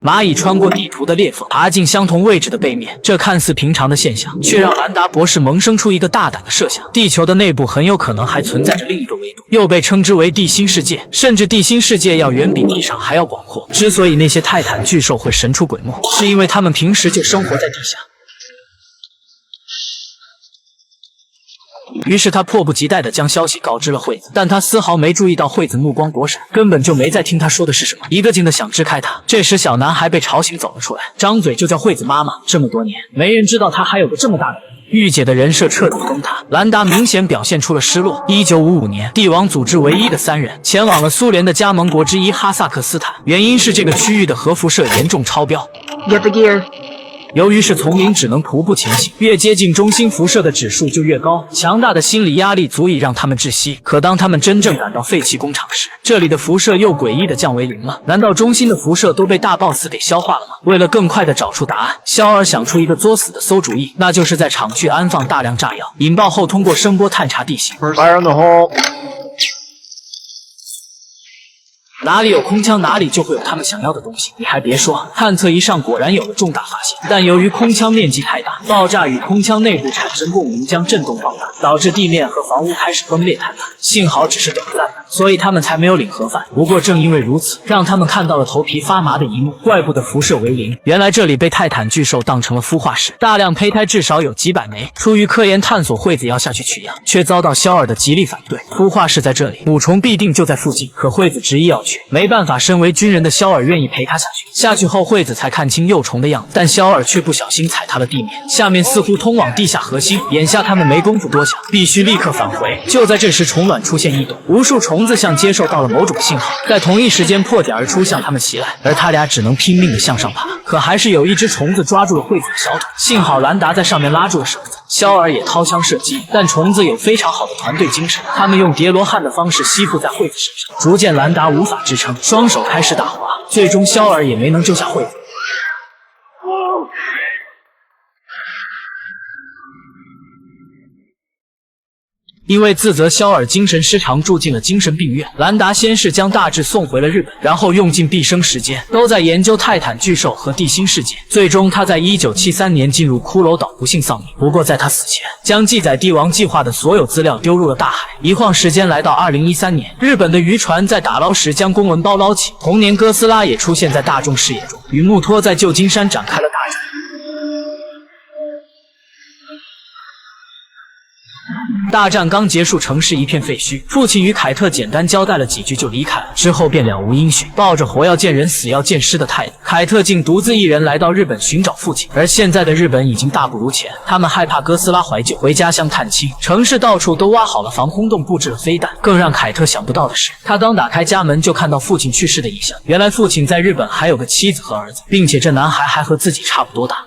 蚂蚁穿过地图的裂缝，爬进相同位置的背面。这看似平常的现象，却让兰达博士萌生出一个大胆的设想：地球的内部很有可能还存在着另一个维度，又被称之为地心世界，甚至地心世界要远比地上还要广阔。之所以那些泰坦巨兽会神出鬼没，是因为他们平时就生活在地下。于是他迫不及待地将消息告知了惠子，但他丝毫没注意到惠子目光躲闪，根本就没在听他说的是什么，一个劲地想支开他。这时小男孩被吵醒走了出来，张嘴就叫惠子妈妈。这么多年，没人知道他还有个这么大的人。御姐的人设彻底崩塌，兰达明显表现出了失落。1955年，帝王组织唯一的3人前往了苏联的加盟国之一哈萨克斯坦，原因是这个区域的核辐射严重超标。Get the gear。由于是丛林，只能徒步前行，越接近中心辐射的指数就越高，强大的心理压力足以让他们窒息。可当他们真正赶到废弃工厂时，这里的辐射又诡异的降为0了。难道中心的辐射都被大 boss 给消化了吗？为了更快的找出答案，肖尔想出一个作死的馊主意，那就是在厂区安放大量炸药，引爆后通过声波探查地形。Fire in the hole。哪里有空枪，哪里就会有他们想要的东西。你还别说，探测仪上果然有了重大发现，但由于空枪面积太大，爆炸与空枪内部产生共鸣，将震动放大，导致地面和房屋开始崩裂坍塌。幸好只是短暂的，所以他们才没有领盒饭。不过正因为如此，让他们看到了头皮发麻的一幕，怪不得辐射为0。原来这里被泰坦巨兽当成了孵化室，大量胚胎至少有几百枚。出于科研探索，惠子要下去取样，却遭到肖尔的极力反对。孵化室在这里，母虫必定就在附近，可惠子执意要去。没办法，身为军人的肖尔愿意陪他下去。下去后，惠子才看清幼虫的样子，但肖尔却不小心踩踏了地面，下面似乎通往地下核心。眼下他们没工夫多想，必须立刻返回。就在这时，虫卵出现异动，无数虫子像接受到了某种信号，在同一时间破茧而出，向他们袭来。而他俩只能拼命地向上爬，可还是有一只虫子抓住了惠子的小腿，幸好兰达在上面拉住了绳子。肖尔也掏枪射击，但虫子有非常好的团队精神，他们用叠罗汉的方式吸附在惠子身上，逐渐兰达无法支撑，双手开始打滑，最终肖尔也没能救下惠子。因为自责肖尔精神失常住进了精神病院，兰达先是将大志送回了日本，然后用尽毕生时间都在研究泰坦巨兽和地心世界。最终他在1973年进入骷髅岛不幸丧命。不过在他死前，将记载帝王计划的所有资料丢入了大海。一晃时间来到2013年，日本的渔船在打捞时将公文包捞起。同年哥斯拉也出现在大众视野中，与穆托在旧金山展开了大战。大战刚结束，城市一片废墟。父亲与凯特简单交代了几句就离开了，之后便了无音讯。抱着活要见人死要见尸的态度，凯特竟独自一人来到日本寻找父亲。而现在的日本已经大不如前，他们害怕哥斯拉怀旧，回家乡探亲。城市到处都挖好了防空洞，布置了飞弹。更让凯特想不到的是，他刚打开家门就看到父亲去世的影像。原来父亲在日本还有个妻子和儿子，并且这男孩还和自己差不多大。